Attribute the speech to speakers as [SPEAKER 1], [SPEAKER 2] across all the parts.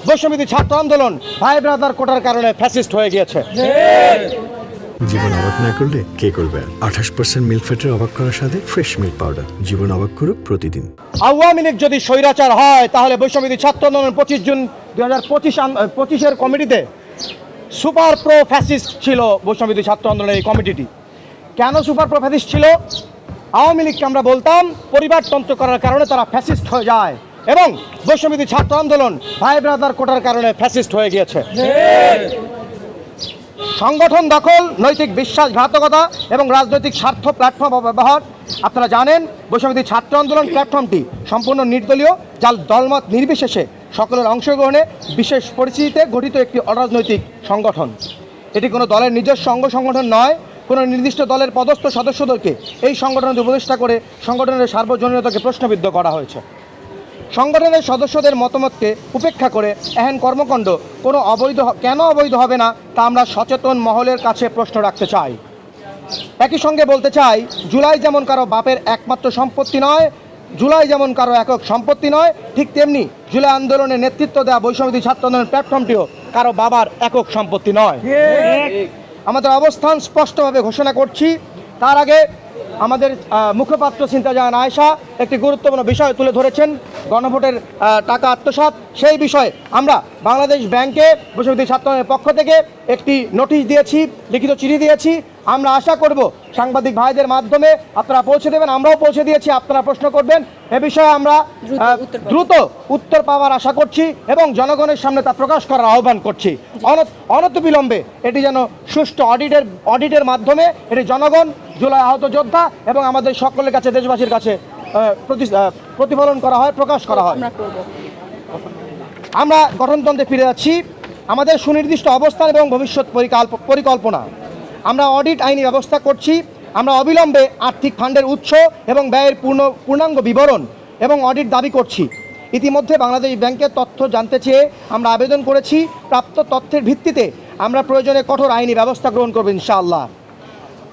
[SPEAKER 1] বৈষম্যবিরোধী ছাত্র আন্দোলন ভাই ব্রাদার কোটার কারণে ফ্যাসিস্ট হয়ে গিয়েছে।
[SPEAKER 2] জীবন অবাক না করলে কে করবে? 28% মিল্ক ফ্যাটের অবাক করার সাথে ফ্রেশ মিল্ক পাউডার। জীবন অবাক করুক প্রতিদিন।
[SPEAKER 1] আওয়ামী লীগ যদি স্বৈরাচার হয় তাহলে বৈষম্যবিরোধী ছাত্র আন্দোলন 25 জুন 2025 কমিটিতে সুপার প্রো ফ্যাসিস্ট ছিল। বৈষম্যবিরোধী ছাত্র আন্দোলনের এই কমিটিটি কেন সুপার প্রো ফ্যাসিস্ট ছিল? আওয়ামী লীগকে আমরা বলতাম পরিবারতন্ত্র করার কারণে তারা ফ্যাসিস্ট হয়ে যায় এবং বৈষম্যবিরোধী ছাত্র আন্দোলন ভাই ব্রাদার কোটার কারণে ফ্যাসিস্ট হয়ে গিয়েছে। সংগঠন দখল, নৈতিক বিশ্বাসঘাতকতা এবং রাজনৈতিক স্বার্থ প্ল্যাটফর্ম ব্যবহার। আপনারা জানেন বৈষম্যবিরোধী ছাত্র আন্দোলন প্ল্যাটফর্মটি সম্পূর্ণ নির্দলীয়, যার দলমত নির্বিশেষে সকলের অংশগ্রহণে বিশেষ পরিস্থিতিতে গঠিত একটি অরাজনৈতিক সংগঠন। এটি কোনো দলের নিজস্ব অঙ্গ সংগঠন নয়। কোনো নির্দিষ্ট দলের পদস্থ সদস্যদেরকে এই সংগঠনের উপদেষ্টা করে সংগঠনের সার্বজনীনতাকে প্রশ্নবিদ্ধ করা হয়েছে। সংগঠনের সদস্যদের মতামতকে উপেক্ষা করে এহেন কর্মকাণ্ড কেন অবৈধ হবে না তা আমরা সচেতন মহলের কাছে প্রশ্ন রাখতে চাই। একই সঙ্গে বলতে চাই, জুলাই যেমন কারো বাপের একমাত্র সম্পত্তি নয়, জুলাই যেমন কারো একক সম্পত্তি নয়, ঠিক তেমনি জুলাই আন্দোলনে নেতৃত্ব দেওয়া বৈষম্যবিরোধী ছাত্র আন্দোলনের প্ল্যাটফর্মটিও কারো বাবার একক সম্পত্তি নয়। আমাদের অবস্থান স্পষ্টভাবে ঘোষণা করছি। তার আগে আমাদের মুখপাত্র সিনতাজাহান আয়েশা একটি গুরুত্বপূর্ণ বিষয় তুলে ধরেছেন, গণভোটের টাকা আত্মসাৎ। সেই বিষয়ে আমরা বাংলাদেশ ব্যাংকে বৈষম্যবিরোধী ছাত্র আন্দোলনের পক্ষ থেকে একটি নোটিশ দিয়েছি, লিখিত চিঠি দিয়েছি। আমরা আশা করব সাংবাদিক ভাইদের মাধ্যমে আপনারা পৌঁছে দেবেন। আমরাও পৌঁছে দিয়েছি, আপনারা প্রশ্ন করবেন। এ বিষয়ে আমরা দ্রুত উত্তর পাওয়ার আশা করছি এবং জনগণের সামনে তা প্রকাশ করার আহ্বান করছি। অনতিবিলম্বে এটি যেন সুষ্ঠু অডিটের মাধ্যমে এটি জনগণ, জুলাই আহত যোদ্ধা এবং আমাদের সকলের কাছে, দেশবাসীর কাছে প্রতিফলন করা হয়, প্রকাশ করা হয়। আমরা গঠনতন্ত্রে ফিরে যাচ্ছি। আমাদের সুনির্দিষ্ট অবস্থান এবং ভবিষ্যৎ পরিকল্পনা। আমরা অডিট আইনি ব্যবস্থা করছি। আমরা অবিলম্বে আর্থিক ফান্ডের উৎস এবং ব্যয়ের পূর্ণাঙ্গ বিবরণ এবং অডিট দাবি করছি। ইতিমধ্যে বাংলাদেশ ব্যাংকের তথ্য জানতে চেয়ে আমরা আবেদন করেছি। প্রাপ্ত তথ্যের ভিত্তিতে আমরা প্রয়োজনে কঠোর আইনি ব্যবস্থা গ্রহণ করব ইনশাআল্লাহ।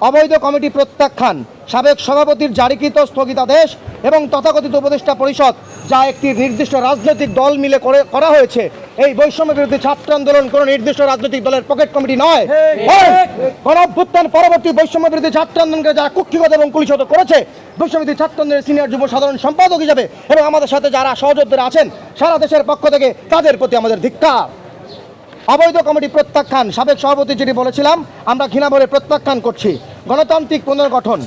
[SPEAKER 1] অবৈধ কমিটি প্রত্যাখ্যান, সাবেক সভাপতির জারিকৃত স্থগিতাদেশ এবং তথাকথিত উপদেষ্টা পরিষদ, যা একটি নির্দিষ্ট রাজনৈতিক দল মিলে করা হয়েছে। এই বৈষম্য বিরোধী ছাত্র আন্দোলন কোনো নির্দিষ্ট রাজনৈতিক দলের পকেট কমিটি নয়। গণঅভ্যুত্থান পরবর্তী বৈষম্য বিরোধী ছাত্র আন্দোলনকে যারা কুক্ষিগত এবং কুলিশত করেছে, বৈষম্য বিরোধী ছাত্র আন্দোলনের সিনিয়র যুব সাধারণ সম্পাদক হিসাবে এবং আমাদের সাথে যারা সহযোদ্ধারা আছেন সারা দেশের পক্ষ থেকে, তাদের প্রতি আমাদের ধিক্কার। অবৈধ কমিটি প্রত্যাখ্যান, সাবেক সভাপতি যেটি বলেছিলাম, আমরা ঘৃণাভরে প্রত্যাখ্যান করছি। গণতান্ত্রিক পুনর্গঠন,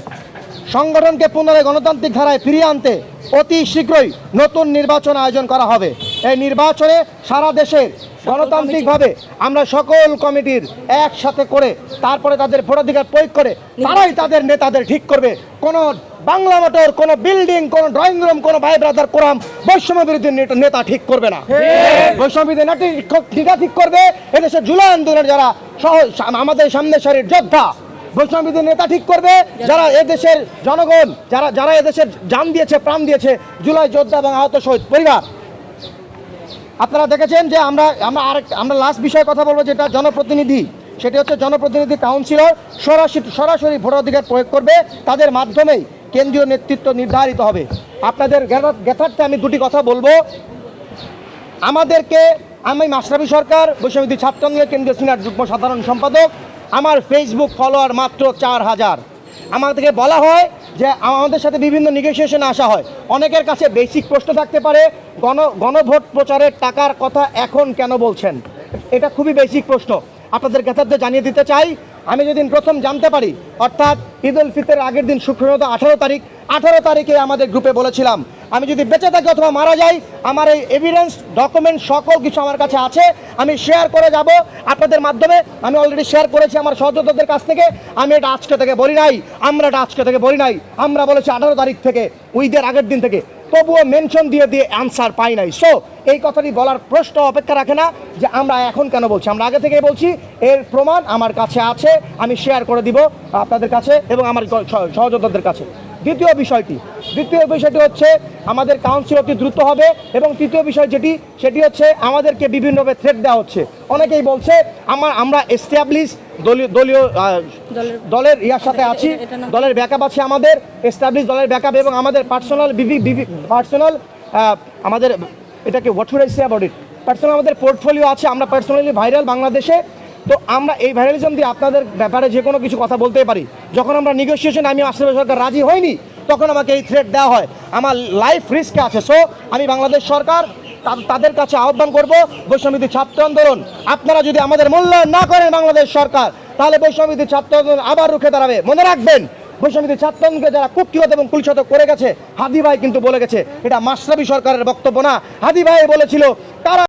[SPEAKER 1] সংগঠনকে পুনরায় গণতান্ত্রিক ধারায় ফিরিয়ে আনতে অতি শীঘ্রই নতুন নির্বাচন আয়োজন করা হবে। এই নির্বাচনে সারা দেশের গণতান্ত্রিকভাবে আমরা সকল কমিটির একসাথে করে তারপরে তাদের ভোটাধিকার প্রয়োগ করে তারাই তাদের নেতাদের ঠিক করবে। কোনো বাংলা মোটর, কোনো বিল্ডিং, কোনো ড্রয়িং রুম, কোনো ভাই ব্রাদার কোরাম বৈষম্য বিরোধী নেতা ঠিক করবে না। বৈষম্য বিরোধী নেতা ঠিক করবে এদেশের জুলাই আন্দোলনের যারা আমাদের সামনে সারির যোদ্ধা। বৈষম্য বিরোধী নেতা ঠিক করবে যারা এদেশের জনগণ, যারা এদেশের জান দিয়েছে, প্রাণ দিয়েছে, জুলাই যোদ্ধা এবং আহত শহীদ পরিবার। আপনারা দেখেছেন যে আমরা লাস্ট বিষয়ে কথা বলবো, যেটা জনপ্রতিনিধি, সেটি হচ্ছে জনপ্রতিনিধি কাউন্সিলর সরাসরি ভোটাধিকার প্রয়োগ করবে। তাদের মাধ্যমেই কেন্দ্রীয় নেতৃত্ব নির্ধারিত হবে। আপনাদের জ্ঞাতার্থে আমি দুটি কথা বলবো। আমি মাশরাফি সরকার, বৈষম্য বিরোধী ছাত্র আন্দোলনের কেন্দ্রীয় সিনিয়র যুগ্ম সাধারণ সম্পাদক। আমার ফেসবুক ফলোয়ার মাত্র 4000। আমাদেরকে বলা হয় যে আমাদের সাথে বিভিন্ন নেগোসিয়েশনে আসা হয়। অনেকের কাছে বেসিক প্রশ্ন থাকতে পারে, গণভোট প্রচারের টাকার কথা এখন কেন বলছেন? এটা খুবই বেসিক প্রশ্ন। আপনাদের জ্ঞাতার্থে জানিয়ে দিতে চাই, আমি যেদিন প্রথম জানতে পারি, অর্থাৎ ঈদ উল ফিতরের আগের দিন, শুক্রবার 18 তারিখে আমাদের গ্রুপে বলেছিলাম, আমি যদি বেঁচে থাকি অথবা মারা যাই, আমার এই এভিডেন্স, ডকুমেন্ট সকল কিছু আমার কাছে আছে, আমি শেয়ার করে যাব আপনাদের মাধ্যমে। আমি অলরেডি শেয়ার করেছি আমার সহযোদ্ধাদের কাছ থেকে। আমি এটা আজকে থেকে বলি নাই, আমরা বলেছি 18 তারিখ থেকে, ঈদের আগের দিন থেকে। তবুও মেনশন দিয়ে অ্যান্সার পাই নাই। সো এই কথাটি বলার প্রশ্ন অপেক্ষা রাখে না যে আমরা এখন কেন বলছি। আমরা আগে থেকেই বলছি, এর প্রমাণ আমার কাছে আছে, আমি শেয়ার করে দিব আপনাদের কাছে এবং আমার সহযোদ্ধাদের কাছে। দ্বিতীয় বিষয়টি হচ্ছে আমাদের কাউন্সিল অতি দ্রুত হবে। এবং তৃতীয় বিষয় সেটি হচ্ছে আমাদেরকে বিভিন্নভাবে থ্রেট দেওয়া হচ্ছে। অনেকেই বলছে আমরা এস্টাবলিশ দলের ইয়ার সাথে আছি, দলের ব্যাকআপ আছে, আমাদের এস্টাবলিশ দলের ব্যাকআপ এবং আমাদের পার্সোনাল আমাদের এটাকে what should I say about it, personal আমাদের পোর্টফোলিও আছে, আমরা পার্সোনালি ভাইরাল বাংলাদেশে। তো আমরা এই ভাইরালিজম দিয়ে আপনাদের ব্যাপারে যে কোনো কিছু কথা বলতে পারি। যখন আমরা নেগোসিয়েশন আমি আশরাফ সরকার রাজি হইনি, তখন আমাকে এই থ্রেট দেওয়া হয়, আমার লাইফ রিস্কে আছে। সো আমি বাংলাদেশ সরকার তাদের কাছে আহ্বান করব, বৈষম্যবিরোধী ছাত্র আন্দোলন আপনারা যদি আমাদের মূল্যায়ন না করেন বাংলাদেশ সরকার, তাহলে বৈষম্যবিরোধী ছাত্র আন্দোলন আবার রুখে দাঁড়াবে। মনে রাখবেন, বৈষম্যবিরোধী ছাত্র আন্দোলনকে যারা কুক্ষিগত এবং কুলসত করে গেছে, হাদি ভাই কিন্তু বলে গেছে, এটা মাশরাফি সরকারের বক্তব্য না, হাদি ভাই বলেছিল তারা